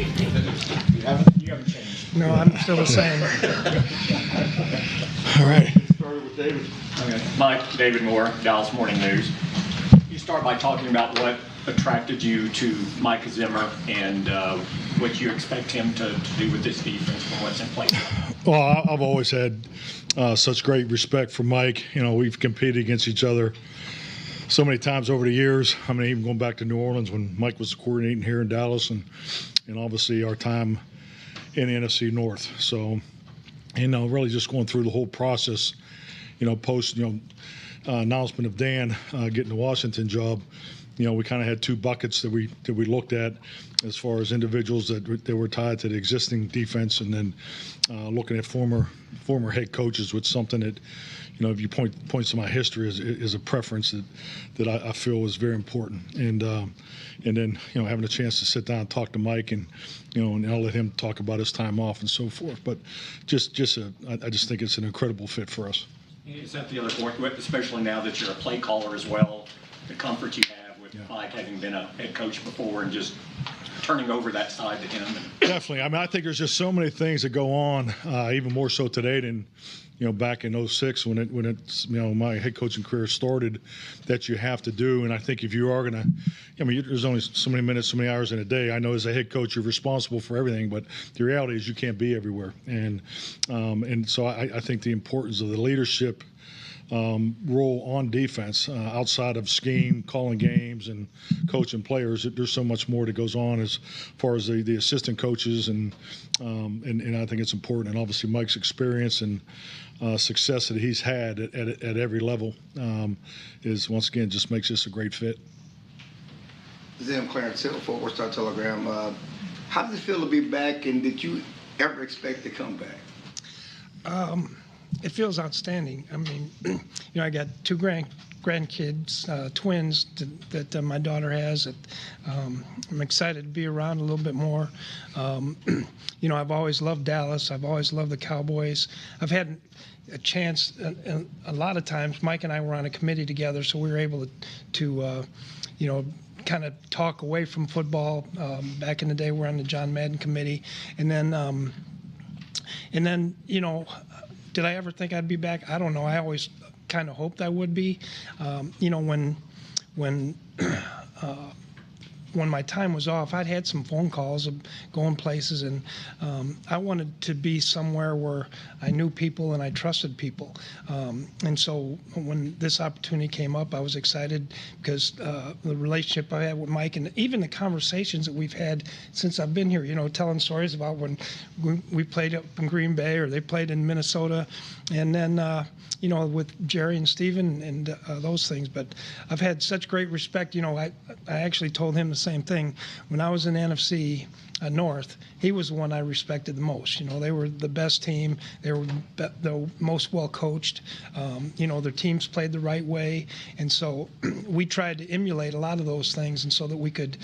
You haven't changed. No, I'm still the same. All right. Started with David. Okay. Mike, David Moore, Dallas Morning News. You start by talking about what attracted you to Mike Zimmer and what you expect him to do with this defense from what's in place. Well, I've always had such great respect for Mike. You know, we've competed against each other so many times over the years. I mean, even going back to New Orleans when Mike was coordinating here in Dallas, and obviously our time in the NFC North. So, really just going through the whole process, post, announcement of Dan getting the Washington job. We kind of had two buckets that we looked at as far as individuals that were tied to the existing defense, and then looking at former head coaches with something that, if you points to my history is a preference that I feel is very important. And then having a chance to sit down and talk to Mike, and and I'll let him talk about his time off and so forth. But I just think it's an incredible fit for us. Is that the other point, especially now that you're a play caller as well, the comfort you have with Mike having been a head coach before and just turning over that side to him? Definitely. I mean, I think there's just so many things that go on, even more so today than back in 06 when it's my head coaching career started, that you have to do. And I think if you are going to, there's only so many minutes, so many hours in a day. I know as a head coach you're responsible for everything, but the reality is you can't be everywhere. And so I think the importance of the leadership role on defense, outside of scheme, calling games, and coaching players, there's so much more that goes on as far as the assistant coaches, and I think it's important. And obviously Mike's experience and success that he's had at every level is, once again, just makes this a great fit. Zim, Clarence Hill, Fort Worth Star-Telegram. How does it feel to be back, and did you ever expect to come back? It feels outstanding. I mean, I got two grandkids, twins that my daughter has. I'm excited to be around a little bit more. I've always loved Dallas. I've always loved the Cowboys. I've had a chance, a lot of times, Mike and I were on a committee together, so we were able to kind of talk away from football. Back in the day, we were on the John Madden committee. And then, did I ever think I'd be back? I don't know. I always kind of hoped I would be. When my time was off, I'd had some phone calls of going places, and I wanted to be somewhere where I knew people and I trusted people. And so when this opportunity came up, I was excited because the relationship I had with Mike, and even the conversations that we've had since I've been here, telling stories about when we played up in Green Bay or they played in Minnesota, and then with Jerry and Steven and those things. But I've had such great respect. I actually told him the same thing. When I was in NFC North, he was the one I respected the most. They were the best team. They were the most well coached. Their teams played the right way, and so we tried to emulate a lot of those things, and so that we could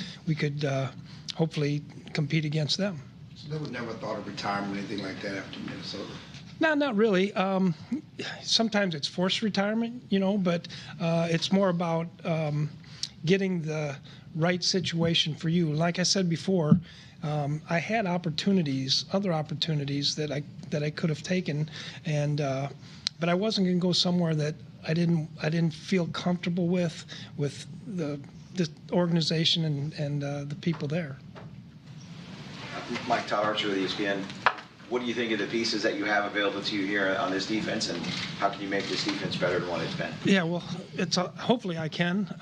hopefully compete against them. So they would never thought of retirement or anything like that after Minnesota? No, not really. Sometimes it's forced retirement, but it's more about getting the right situation for you. Like I said before, I had other opportunities that I could have taken, but I wasn't going to go somewhere that I didn't feel comfortable with the organization and the people there. Mike, Todd Archer with ESPN. What do you think of the pieces that you have available to you here on this defense, and how can you make this defense better than what it's been? Yeah, well, hopefully I can.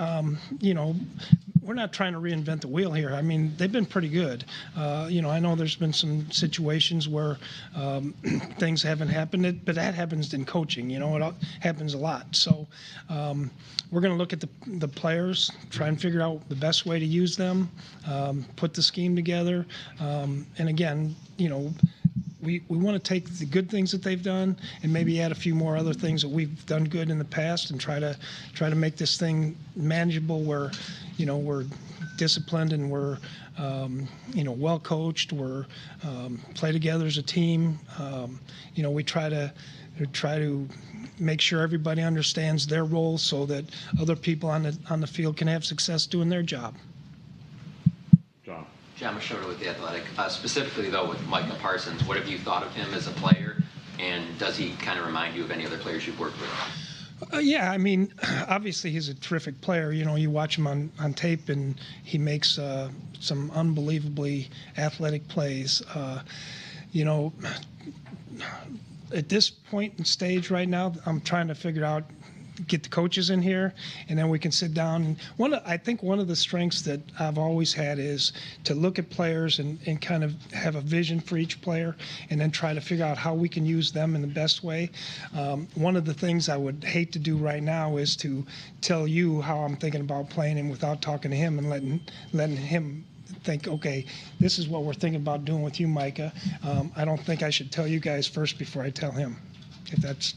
We're not trying to reinvent the wheel here. I mean, they've been pretty good. I know there's been some situations where things haven't happened, but that happens in coaching. It happens a lot. So we're going to look at the players, try and figure out the best way to use them, put the scheme together, and again, we want to take the good things that they've done and maybe add a few more other things that we've done good in the past, and try to make this thing manageable where, we're disciplined and we're, well coached. We're play together as a team. We try to make sure everybody understands their role so that other people on the field can have success doing their job. John. John Machota with The Athletic. Specifically, though, with Micah Parsons, what have you thought of him as a player, and does he kind of remind you of any other players you've worked with? Yeah, I mean, obviously he's a terrific player. You know, you watch him on tape, and he makes some unbelievably athletic plays. You know, at this point and stage right now, I'm trying to figure out, get the coaches in here, and then we can sit down. And I think one of the strengths that I've always had is to look at players and kind of have a vision for each player, and then try to figure out how we can use them in the best way. One of the things I would hate to do right now is to tell you how I'm thinking about playing him without talking to him and letting him think, okay, this is what we're thinking about doing with you, Micah. I don't think I should tell you guys first before I tell him, if that's.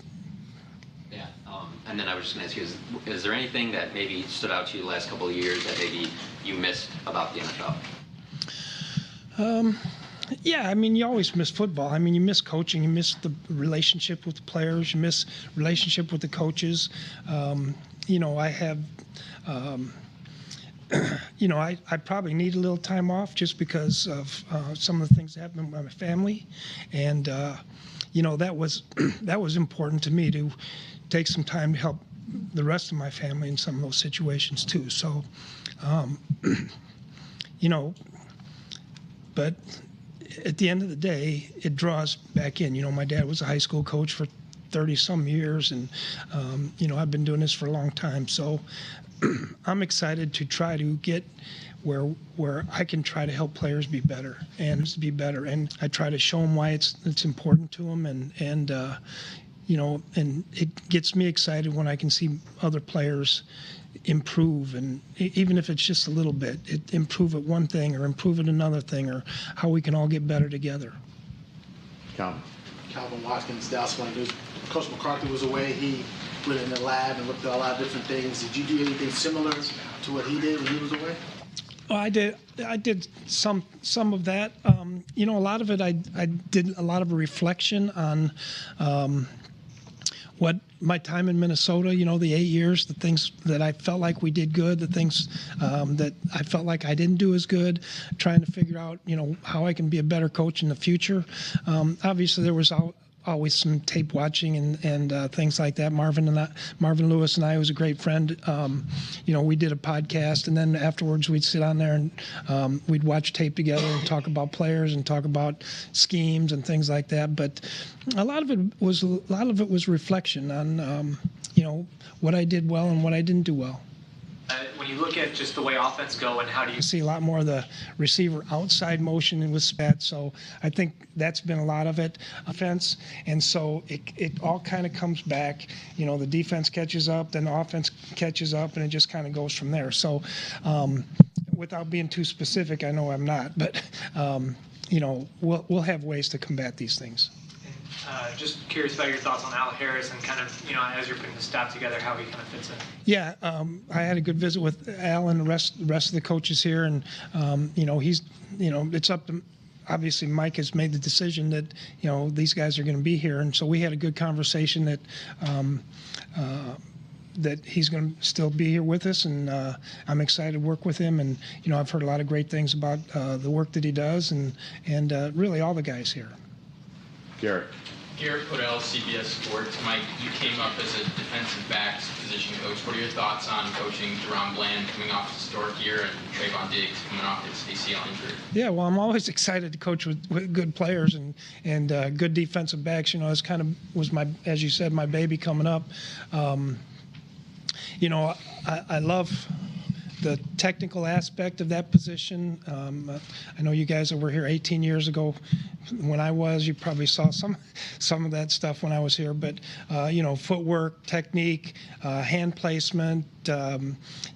Yeah, and then I was just going to ask you, is there anything that maybe stood out to you the last couple of years that maybe you missed about the NFL? Yeah, I mean, you always miss football. I mean, you miss coaching, you miss the relationship with the players, you miss relationship with the coaches. You know, I have, you know, I probably need a little time off just because of some of the things that happened with my family. And, you know, that was important to me, to take some time to help the rest of my family in some of those situations too. So, you know, but at the end of the day, it draws back in. You know, my dad was a high school coach for 30-some years, and, you know, I've been doing this for a long time. So I'm excited to try to get where I can try to help players be better. And I try to show them why it's important to them, and you know, and it gets me excited when I can see other players improve, and even if it's just a little bit, improve at one thing or improve at another thing, or how we can all get better together. Calvin Watkins, Dallas Cowboys. Coach McCarthy was away. He went in the lab and looked at a lot of different things. Did you do anything similar to what he did when he was away? Well, I did some of that. You know, a lot of it I did a lot of reflection on what my time in Minnesota, you know, the 8 years, the things that I felt like we did good, the things that I felt like I didn't do as good, trying to figure out, you know, how I can be a better coach in the future. Obviously, there was always some tape watching and things like that. Marvin Lewis and I, who was a great friend, you know, we did a podcast, and then afterwards we'd sit on there and we'd watch tape together and talk about players and talk about schemes and things like that. But a lot of it was reflection on you know, what I did well and what I didn't do well. When you look at just the way offense go, and how do you see a lot more of the receiver outside motion with spat, so I think that's been a lot of it, offense, and so it all kind of comes back. You know, the defense catches up, then the offense catches up, and it just kind of goes from there. So without being too specific, I know I'm not, but you know, we'll have ways to combat these things. just curious about your thoughts on Al Harris and kind of, you know, as you're putting the staff together, how he kind of fits in. Yeah, I had a good visit with Al and the rest of the coaches here, and you know, it's up to. Obviously, Mike has made the decision that, you know, these guys are going to be here, and so we had a good conversation that that he's going to still be here with us, and I'm excited to work with him. And you know, I've heard a lot of great things about the work that he does, and really all the guys here. Garrett Podell, CBS Sports. Mike, you came up as a defensive backs position coach. What are your thoughts on coaching Deron Bland coming off his historic year and Trayvon Diggs coming off his ACL injury? Yeah, well, I'm always excited to coach with good players and good defensive backs. You know, it's kind of was my, as you said, my baby coming up. You know, I love the technical aspect of that position. I know you guys that were here 18 years ago. When I was, you probably saw some of that stuff when I was here. But you know, footwork, technique, hand placement,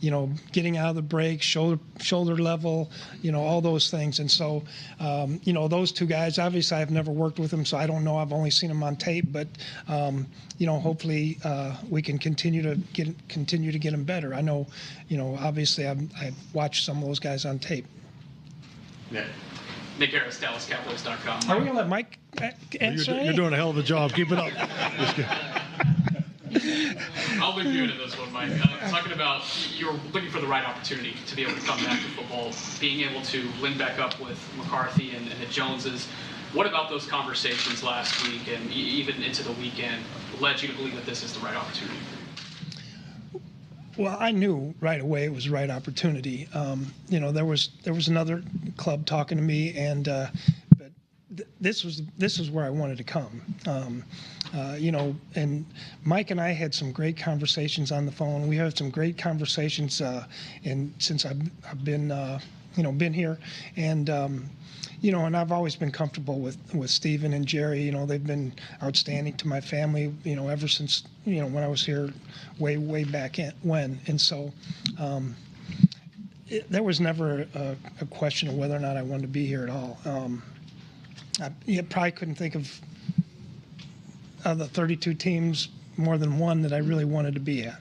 you know, getting out of the break, shoulder level, you know, all those things. And so, you know, those two guys. Obviously, I've never worked with them, so I don't know. I've only seen them on tape. But you know, hopefully, we can continue to get them better. I know, you know, obviously, I've watched some of those guys on tape. Yeah. Nick Harris, DallasCowboys.com. Are we gonna let Mike answer? You're doing a hell of a job. Keep it up. I'll leave you into this one, Mike. Talking about you're looking for the right opportunity to be able to come back to football, being able to link back up with McCarthy and the Joneses. What about those conversations last week and even into the weekend led you to believe that this is the right opportunity for you? Well, I knew right away it was the right opportunity. There was another club talking to me, and but this was where I wanted to come. And Mike and I had some great conversations on the phone. We had some great conversations, and since I've been here, and and I've always been comfortable with Stephen and Jerry. They've been outstanding to my family, ever since, when I was here way back when. And so there was never a question of whether or not I wanted to be here at all. I probably couldn't think of the 32 teams more than one that I really wanted to be at.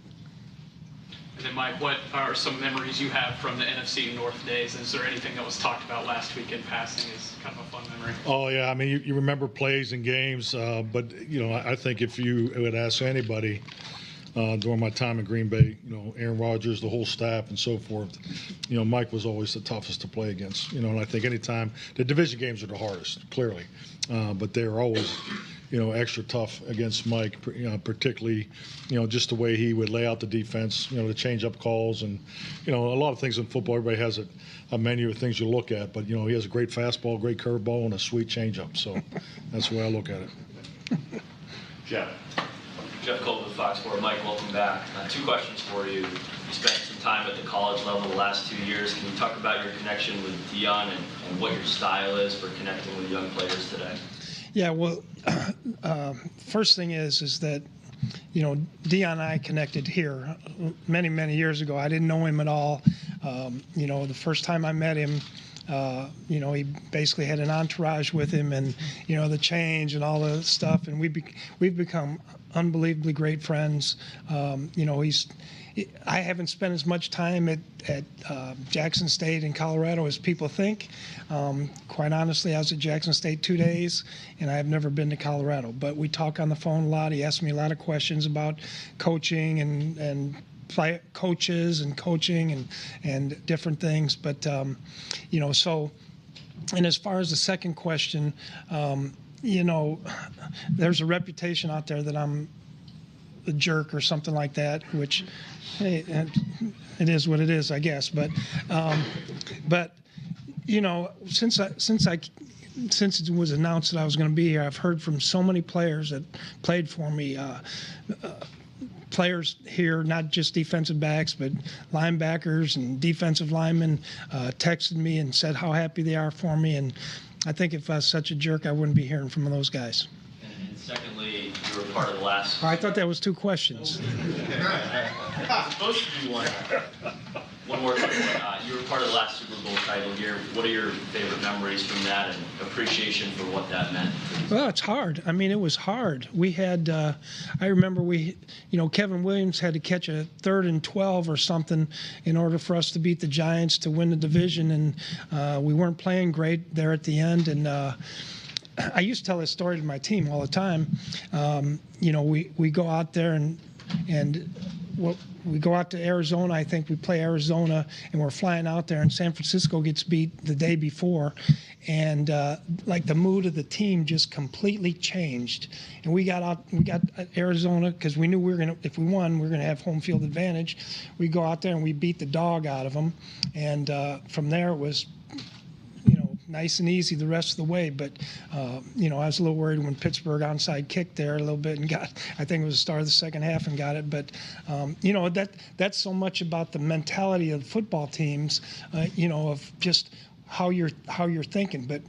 And then, Mike, what are some memories you have from the NFC North days? Is there anything that was talked about last week in passing as kind of a fun memory? Oh, yeah. I mean, you remember plays and games, but, I think if you would ask anybody during my time in Green Bay, Aaron Rodgers, the whole staff and so forth, Mike was always the toughest to play against. And I think anytime the division games are the hardest, clearly, but they're always extra tough against Mike, particularly, just the way he would lay out the defense, the change-up calls, and, a lot of things in football. Everybody has a menu of things you look at, but, he has a great fastball, great curveball, and a sweet change-up. So that's the way I look at it. Jeff Colton with Fox 4. Mike, welcome back. Two questions for you. You spent some time at the college level the last 2 years. Can you talk about your connection with Dion and what your style is for connecting with young players today? Yeah, well, first thing is that, Dion and I connected here many years ago. I didn't know him at all. The first time I met him, he basically had an entourage with him, and, the change and all the stuff. And we've become unbelievably great friends. I haven't spent as much time at Jackson State in Colorado as people think. Quite honestly, I was at Jackson State 2 days, and I have never been to Colorado. But we talk on the phone a lot. He asked me a lot of questions about coaching and coaches and coaching and different things. But, so, and as far as the second question, there's a reputation out there that I'm a jerk or something like that, which, hey, it is what it is, I guess. But since it was announced that I was going to be here, I've heard from so many players that played for me. Players here, not just defensive backs, but linebackers and defensive linemen, texted me and said how happy they are for me. And I think if I was such a jerk, I wouldn't be hearing from those guys. And secondly, you were part of the last... I thought that was two questions. It's supposed to be one. One more quick one. You were part of the last Super Bowl title here. What are your favorite memories from that and appreciation for what that meant? Well, it's hard. I mean, it was hard. We had, I remember Kevin Williams had to catch a 3rd and 12 or something in order for us to beat the Giants to win the division. And we weren't playing great there at the end. And I used to tell this story to my team all the time. We go out there and we go out to Arizona. I think we play Arizona, and we're flying out there, and San Francisco gets beat the day before, and the mood of the team just completely changed. And we got Arizona because we knew if we won, we were gonna have home field advantage. We go out there and we beat the dog out of them, and from there it was nice and easy the rest of the way. But, I was a little worried when Pittsburgh onside kicked there a little bit and I think it was the start of the second half and got it. But, that's so much about the mentality of football teams, of just how you're thinking. But,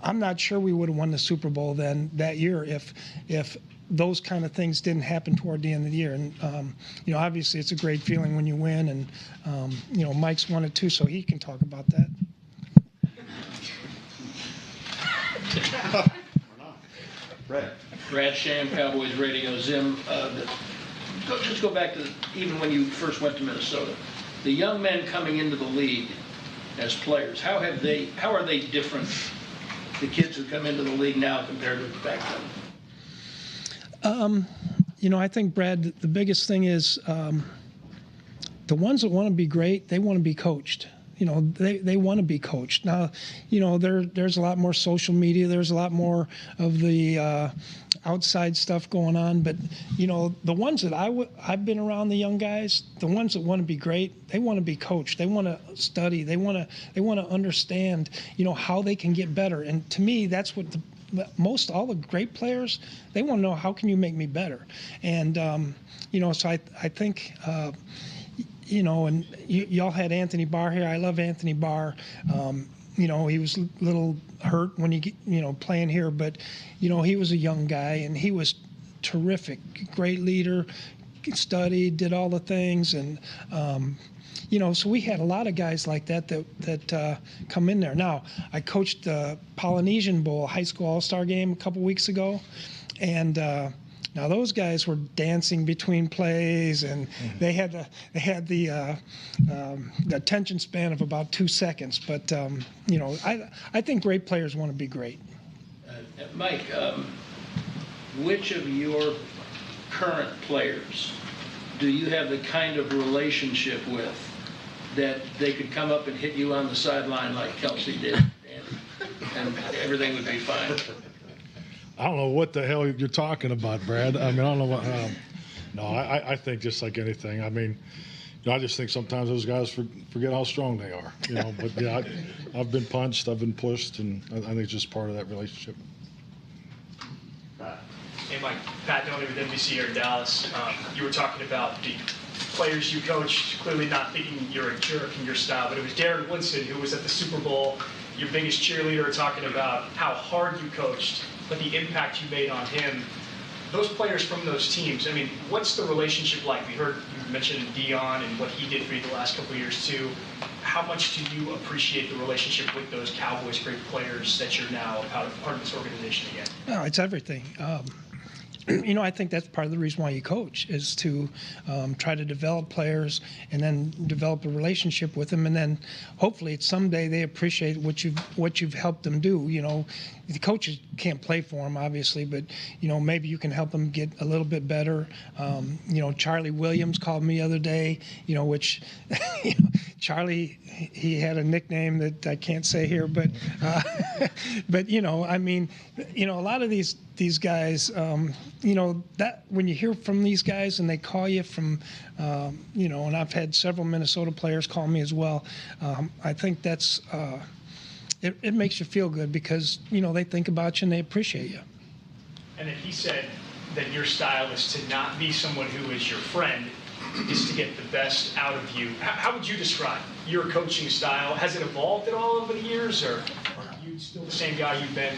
I'm not sure we would have won the Super Bowl then that year if those kind of things didn't happen toward the end of the year. And, obviously it's a great feeling when you win. And, Mike's won it too, so he can talk about that. Brad Sham, Cowboys Radio. Zim, let's go back to even when you first went to Minnesota. The young men coming into the league as players, how are they different, the kids who come into the league now compared to back then? I think, Brad, the biggest thing is the ones that want to be great, they want to be coached. They want to be coached. Now, there's a lot more social media. There's a lot more of the outside stuff going on. But, the ones that I've been around, the young guys, the ones that want to be great, they want to be coached. They want to study. They want to understand, how they can get better. And to me, that's what all the great players, they want to know, how can you make me better? And, so I think, and y'all had Anthony Barr here. I love Anthony Barr. He was a little hurt when playing here, but, he was a young guy and he was terrific, great leader, studied, did all the things. And, so we had a lot of guys like that come in there. Now, I coached the Polynesian Bowl high school all-star game a couple weeks ago, and now those guys were dancing between plays, and they had the attention span of about 2 seconds. But I think great players want to be great. Mike, which of your current players do you have the kind of relationship with that they could come up and hit you on the sideline like Kelsey did, and everything would be fine? I don't know what the hell you're talking about, Brad. I mean, I don't know what. No, I think just like anything. I mean, I just think sometimes those guys forget how strong they are. But yeah, I've been punched, I've been pushed, and I think it's just part of that relationship. Hey, Mike, Pat Doney with NBC here in Dallas. You were talking about the players you coached clearly not thinking you're a jerk in your style, but it was Darren Winston who was at the Super Bowl, your biggest cheerleader, talking about how hard you coached, but the impact you made on him. Those players from those teams, I mean, what's the relationship like? We heard you mention Dion and what he did for you the last couple of years too. How much do you appreciate the relationship with those Cowboys great players that you're now part of this organization again? No, it's everything. I think that's part of the reason why you coach, is to try to develop players and then develop a relationship with them, and then hopefully someday they appreciate what you've helped them do. The coaches can't play for them, obviously, but maybe you can help them get a little bit better. Charlie Williams called me the other day, which Charlie, he had a nickname that I can't say here, but I mean, a lot of these guys, that when you hear from these guys and they call you from, and I've had several Minnesota players call me as well. I think that's, it makes you feel good because, they think about you and they appreciate you. And then he said that your style is to not be someone who is your friend, is to get the best out of you. How would you describe your coaching style? Has it evolved at all over the years, or are you still the same guy you've been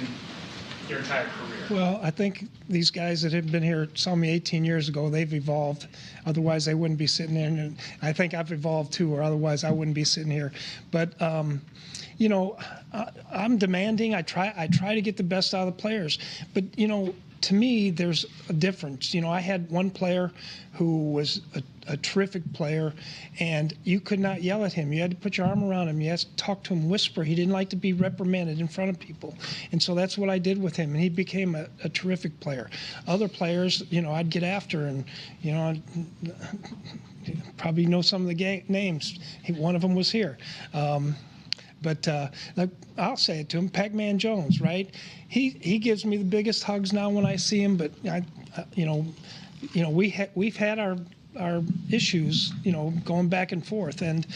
your entire career? Well, I think these guys that have been here saw me 18 years ago. They've evolved. Otherwise, they wouldn't be sitting there. And I think I've evolved too, or otherwise I wouldn't be sitting here. But I'm demanding. I try to get the best out of the players. But to me, there's a difference. I had one player who was a terrific player, and you could not yell at him. You had to put your arm around him. You had to talk to him, whisper. He didn't like to be reprimanded in front of people. And so that's what I did with him, and he became a terrific player. Other players, I'd get after, and, probably know some of the names. One of them was here. But I'll say it to him, Pac-Man Jones, right? He gives me the biggest hugs now when I see him. But we've had our issues, going back and forth, and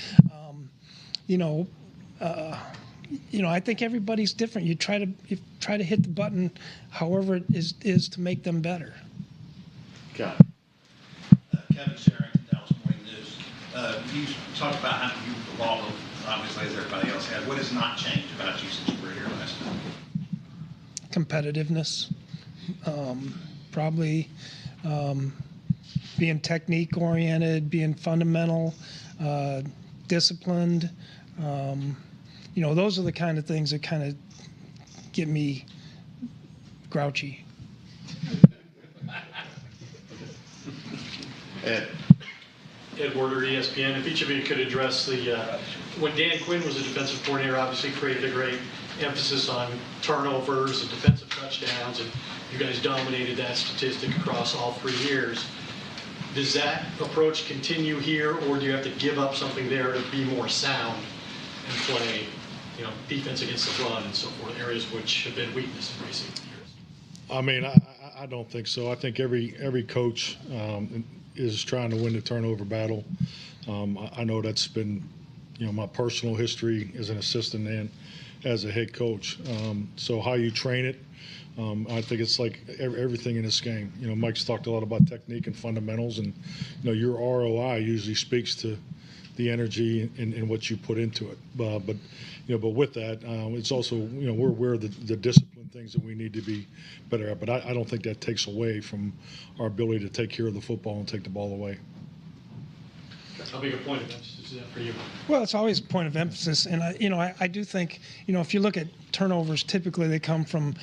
I think everybody's different. You try to hit the button, however it is to make them better. Kevin Sherrington, Dallas Morning News. You talked about how you've evolved, obviously, as everybody else has. What has not changed about you since you were here last time? Competitiveness, probably being technique oriented, being fundamental, disciplined. Those are the kind of things that kind of get me grouchy. Ed Werder, ESPN. If each of you could address when Dan Quinn was a defensive coordinator, obviously created a great emphasis on turnovers and defensive touchdowns, and you guys dominated that statistic across all 3 years. Does that approach continue here, or do you have to give up something there to be more sound and play, defense against the run and so forth, areas which have been weakness in recent years? I mean, I don't think so. I think every coach is trying to win the turnover battle. I know that's been, my personal history as an assistant and as a head coach. So how you train it, I think it's like everything in this game. Mike's talked a lot about technique and fundamentals, and your ROI usually speaks to the energy and what you put into it. But with that, it's also we're aware of the discipline things that we need to be better at. But I don't think that takes away from our ability to take care of the football and take the ball away. How big a point of emphasis is that for you? Well, it's always a point of emphasis, and I do think if you look at turnovers, typically they come from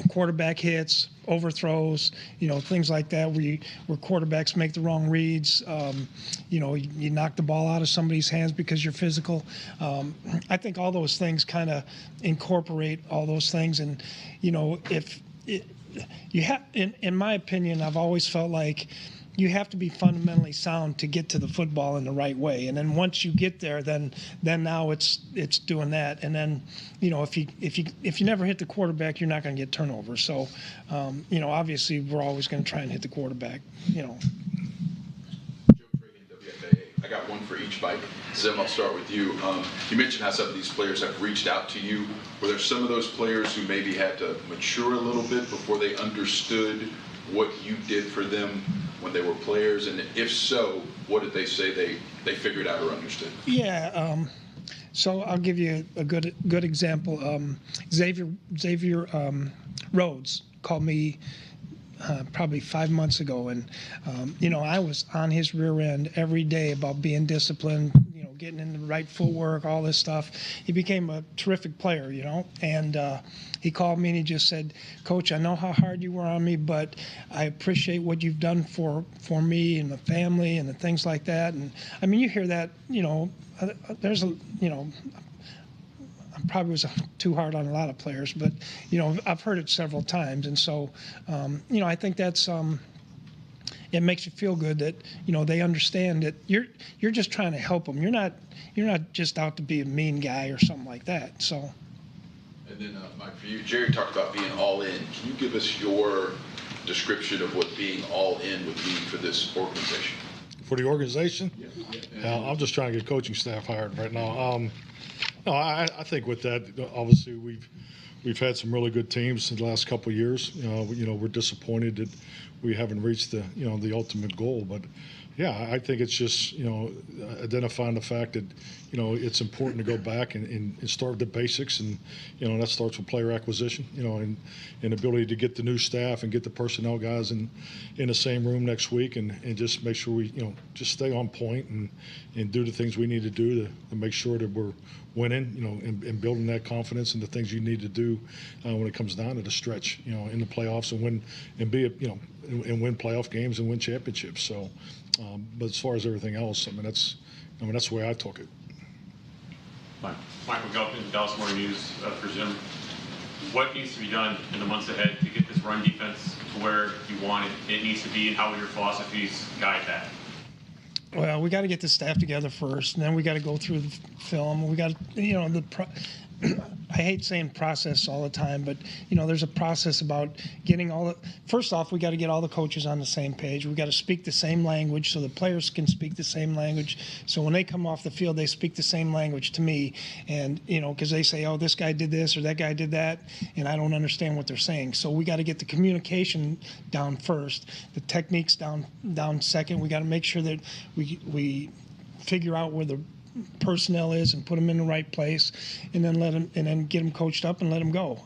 quarterback hits, overthrows, things like that, where quarterbacks make the wrong reads. You knock the ball out of somebody's hands because you're physical. I think all those things kind of incorporate all those things, and if you have, in my opinion, I've always felt like you have to be fundamentally sound to get to the football in the right way, and then once you get there, then now it's doing that, and then if you never hit the quarterback, you're not going to get turnovers. So obviously we're always going to try and hit the quarterback. I got one for each bike. Zim, I'll start with you. You mentioned how some of these players have reached out to you. Were there some of those players who maybe had to mature a little bit before they understood what you did for them when they were players? And if so, what did they say they figured out or understood? Yeah. So I'll give you a good example. Xavier Rhodes called me probably 5 months ago, and I was on his rear end every day about being disciplined, getting in the right footwork, all this stuff. He became a terrific player, and he called me and he just said, "Coach, I know how hard you were on me, but I appreciate what you've done for me and the family and the things like that." And I mean, you hear that, there's a, I probably was too hard on a lot of players, but I've heard it several times, and so I think that's it makes you feel good that they understand that you're just trying to help them. You're not just out to be a mean guy or something like that. So. And then Mike, for you, Jerry talked about being all in. Can you give us your description of what being all in would mean for this organization? For the organization? Yeah. I'm just trying to get coaching staff hired right now. No, I think with that, obviously we've had some really good teams in the last couple of years. We're disappointed that we haven't reached the ultimate goal, but yeah, I think it's just identifying the fact that it's important to go back and start with the basics, and that starts with player acquisition, and ability to get the new staff and get the personnel guys in the same room next week, and just make sure we just stay on point and do the things we need to do to make sure that we're winning, and building that confidence and the things you need to do when it comes down to the stretch, in the playoffs, and win and win playoff games and win championships. So, but as far as everything else, that's the way I took it. Michael Gelfand, Dallas Morning News for Zimmer. What needs to be done in the months ahead to get this run defense to where you want it needs to be, and how will your philosophies guide that? Well, we got to get the staff together first, and then we got to go through the film. We got I hate saying process all the time, but there's a process about getting first off, we got to get all the coaches on the same page. We got to speak the same language so the players can speak the same language. So when they come off the field, they speak the same language to me, and because they say, "Oh, this guy did this or that guy did that," and I don't understand what they're saying. So we got to get the communication down first, the techniques down second. We got to make sure that we figure out where the personnel is and put them in the right place, and then get them coached up and let them go.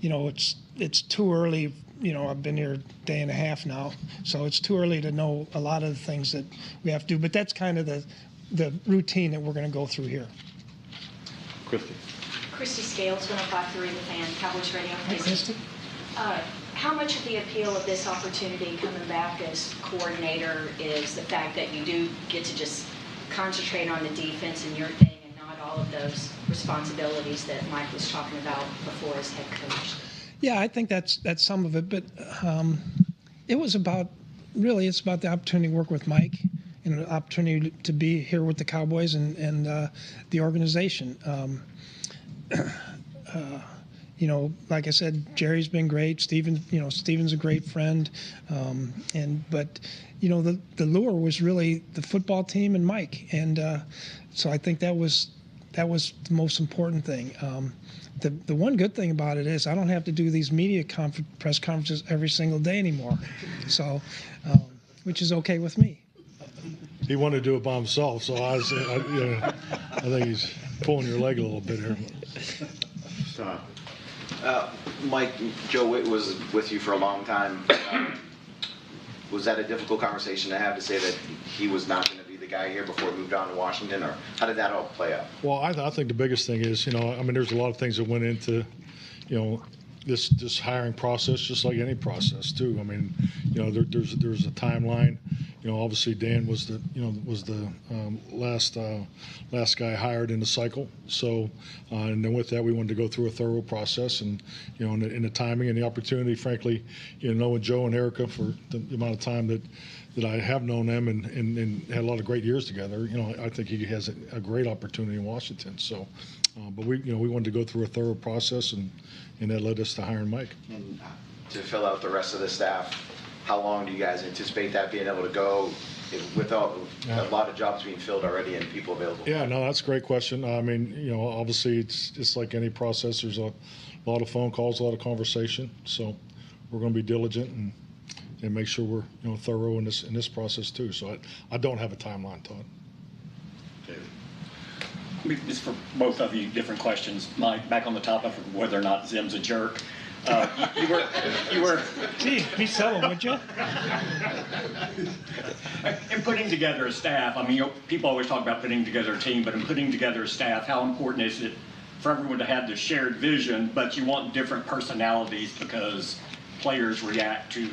It's too early. I've been here a day and a half now, so it's too early to know a lot of the things that we have to do. But that's kind of the routine that we're going to go through here. Christy Scales, 105.3 The Fan, Cowboys Radio. Hi, Christy. How much of the appeal of this opportunity coming back as coordinator is the fact that you do get to just concentrate on the defense and your thing and not all of those responsibilities that Mike was talking about before as head coach? Yeah, I think that's some of it, but it was about it's about the opportunity to work with Mike and the opportunity to be here with the Cowboys and the organization. Like I said, Jerry's been great. Steven's a great friend, but the lure was really the football team and Mike, and so I think that was the most important thing. The one good thing about it is I don't have to do these media press conferences every single day anymore, so which is okay with me. He wanted to do it by himself, so I think he's pulling your leg a little bit here. Mike, Joe Witt was with you for a long time. Was that a difficult conversation to have, to say that he was not going to be the guy here before he moved on to Washington, or how did that all play out? Well, I think the biggest thing is, there's a lot of things that went into, this hiring process, just like any process too. There's a timeline. Obviously Dan was the last guy hired in the cycle. So, and then with that, we wanted to go through a thorough process, and in the timing and the opportunity, frankly, knowing Joe and Erica for the amount of time that I have known them and had a lot of great years together, I think he has a great opportunity in Washington. So, but we wanted to go through a thorough process, and that led us to hiring Mike. And to fill out the rest of the staff, how long do you guys anticipate that being able to go with a lot of jobs being filled already and people available? Yeah, no, that's a great question. Obviously it's just like any process. There's a lot of phone calls, a lot of conversation. So we're going to be diligent and make sure we're thorough in this process too. So I don't have a timeline, Todd. This is for both of you, different questions. Mike, back on the topic of whether or not Zim's a jerk. You were. Gee, be subtle, would you? In putting together a staff, people always talk about putting together a team, but in putting together a staff, how important is it for everyone to have this shared vision, but you want different personalities because players react to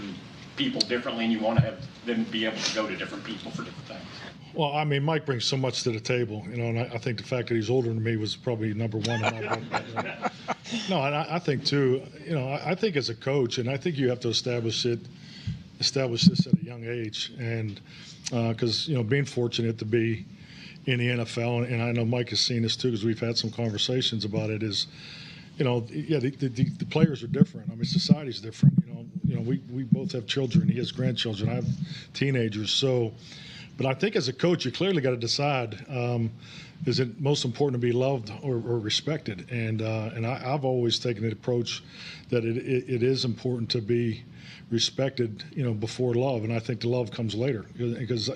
people differently, and you want to have them be able to go to different people for different things? Well, Mike brings so much to the table, and I think the fact that he's older than me was probably number one in my book. No, and I think too, I think as a coach, and I think you have to establish this at a young age, and because being fortunate to be in the NFL, and I know Mike has seen this too, because we've had some conversations about it. Is the players are different. Society's different. We both have children. He has grandchildren. I have teenagers. So. But I think as a coach, you clearly got to decide, is it most important to be loved or respected? And I've always taken the approach that it is important to be respected, before love. And I think the love comes later, because,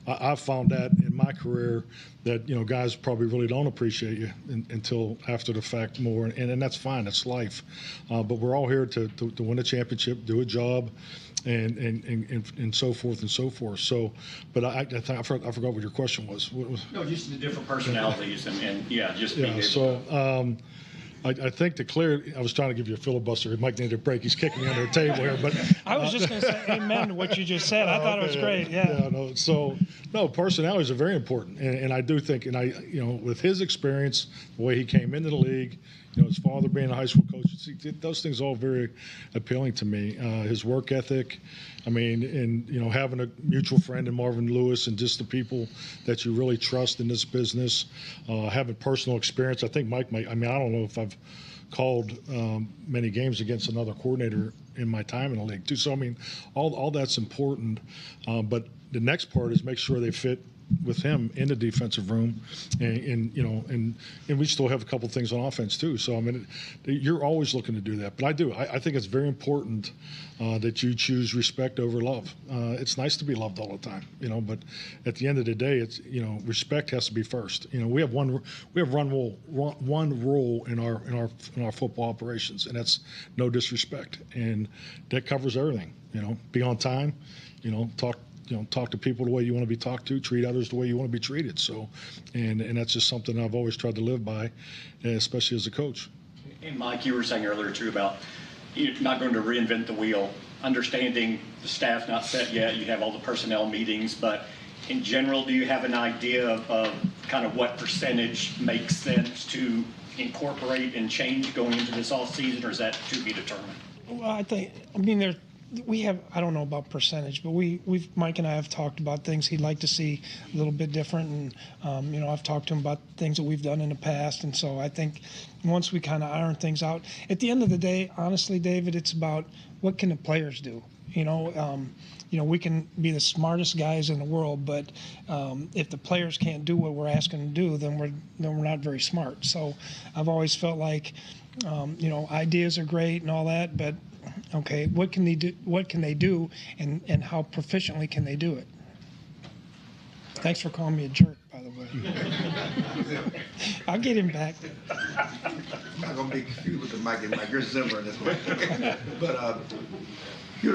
I've found that in my career that, guys probably really don't appreciate you until after the fact more. And that's fine. That's life. But we're all here to win a championship, do a job, and so forth and so forth. So, but I forgot what your question was. No, just the different personalities and just being able so. I think I was trying to give you a filibuster. Mike needed a break. He's kicking me under the table here. But I was just going to say amen to what you just said. I thought it was great. Yeah. No, personalities are very important. And I do think, with his experience, the way he came into the league, his father being a high school coach, those things all very appealing to me. His work ethic, and having a mutual friend in Marvin Lewis, and just the people that you really trust in this business, having personal experience. I think Mike might. I don't know if I've called many games against another coordinator in my time in the league too. So all that's important. But the next part is make sure they fit with him in the defensive room, and we still have a couple things on offense too. So you're always looking to do that. But I think it's very important that you choose respect over love. It's nice to be loved all the time, but at the end of the day, it's respect has to be first. We have one rule in our football operations, and that's no disrespect, and that covers everything. Be on time. Talk to people the way you want to be talked to, treat others the way you want to be treated. So, and that's just something I've always tried to live by, especially as a coach. And Mike, you were saying earlier too about you're not going to reinvent the wheel, understanding the staff not set yet. You have all the personnel meetings, but in general, do you have an idea of kind of what percentage makes sense to incorporate and change going into this off season, or is that to be determined? Well, I mean, we have, I don't know about percentage, but Mike and I have talked about things he'd like to see a little bit different. And, I've talked to him about things that we've done in the past. And so I think once we kind of iron things out, at the end of the day, honestly, David, it's about what can the players do? We can be the smartest guys in the world, but if the players can't do what we're asking them to do, then we're not very smart. So I've always felt like, ideas are great and all that, but okay, what can they do? What can they do, and how proficiently can they do it? Thanks for calling me a jerk, by the way. I'll get him back. I'm not gonna be confused with the Mike and Mike. You're Zimmer in this one. But you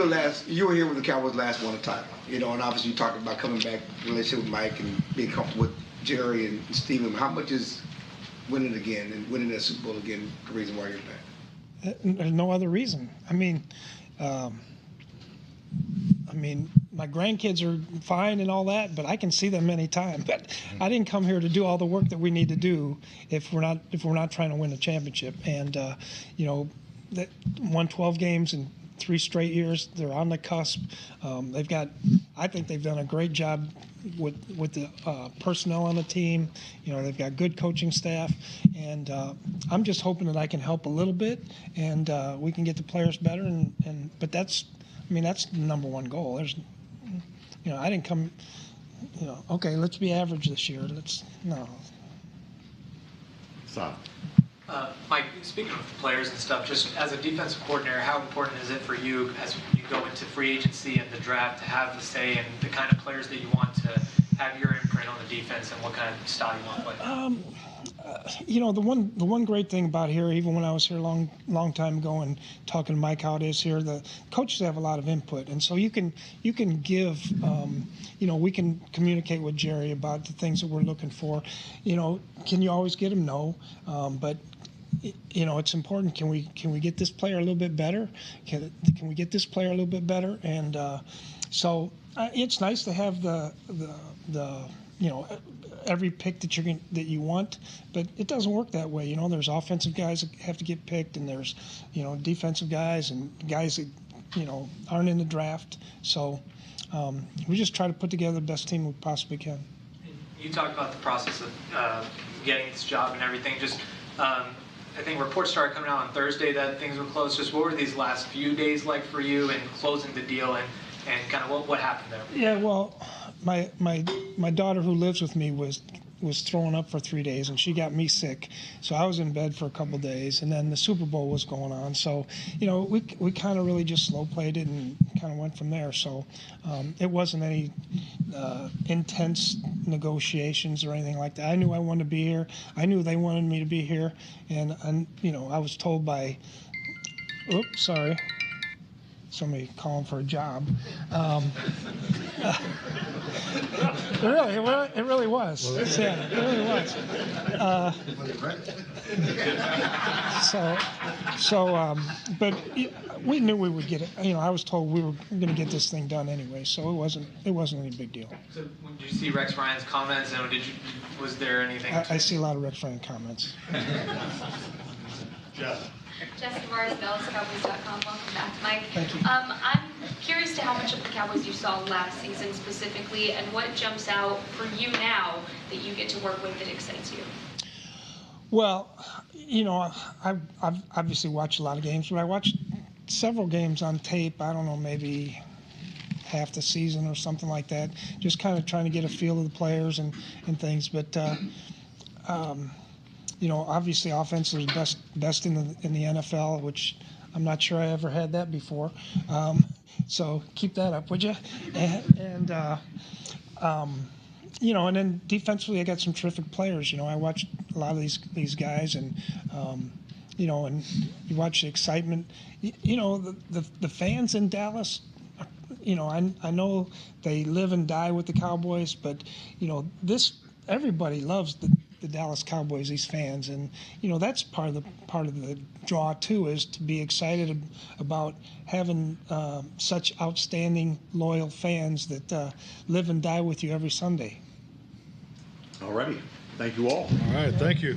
were here when the Cowboys last won a title, and obviously you talked about coming back, relationship with Mike and being comfortable with Jerry and Steven. How much is winning again and winning that Super Bowl again the reason why you're back? There's no other reason. I mean, my grandkids are fine and all that, but I can see them anytime. But I didn't come here to do all the work that we need to do if we're not trying to win a championship. And that won 12 games in 3 straight years. They're on the cusp. I think they've done a great job with the personnel on the team. They've got good coaching staff, and I'm just hoping that I can help a little bit, and we can get the players better. But that's the number one goal. I didn't come. Okay, let's be average this year. No. Stop. Mike, speaking of the players and stuff, just as a defensive coordinator, how important is it for you as you go into free agency and the draft to have the say in the kind of players that you want to have your imprint on the defense and what kind of style you want to play? The one great thing about here, even when I was here a long time ago and talking to Mike how it is here, the coaches have a lot of input, and so you can give, we can communicate with Jerry about the things that we're looking for. Can you always get him? No, but it's important. Can we get this player a little bit better? Can we get this player a little bit better? And so it's nice to have the every pick that you want, but it doesn't work that way. There's offensive guys that have to get picked, and there's defensive guys and guys that aren't in the draft. So we just try to put together the best team we possibly can. You talked about the process of getting this job and everything. Just I think reports started coming out on Thursday that things were closed. Just what were these last few days like for you and closing the deal and kind of what happened there? Yeah, well, my daughter who lives with me was throwing up for 3 days, and she got me sick, so I was in bed for a couple of days, and then the Super Bowl was going on, so we kind of really just slow played it and kind of went from there. So it wasn't any intense negotiations or anything like that. I knew I wanted to be here. I knew they wanted me to be here, and I was told by somebody calling for a job. It really was. Yeah, it really was. But we knew we would get it. I was told we were going to get this thing done anyway, so it wasn't any big deal. So did you see Rex Ryan's comments, and was there anything? I see a lot of Rex Ryan comments. Jeff. Jessica Mars, DallasCowboys.com. Welcome back, Mike. Thank you. I'm curious to how much of the Cowboys you saw last season specifically, and what jumps out for you now that you get to work with that excites you. Well, I've obviously watched a lot of games, but I watched several games on tape. I don't know, maybe half the season or something like that. Just kind of trying to get a feel of the players and things, but. Obviously offense is best in the NFL, which I'm not sure I ever had that before. So keep that up, would you? And then defensively, I got some terrific players. I watched a lot of these guys, and and you watch the excitement. The fans in Dallas. I know they live and die with the Cowboys, but everybody loves the Dallas Cowboys, these fans, and that's part of the draw too, is to be excited about having such outstanding, loyal fans that live and die with you every Sunday. All righty. Thank you all. All right, thank you.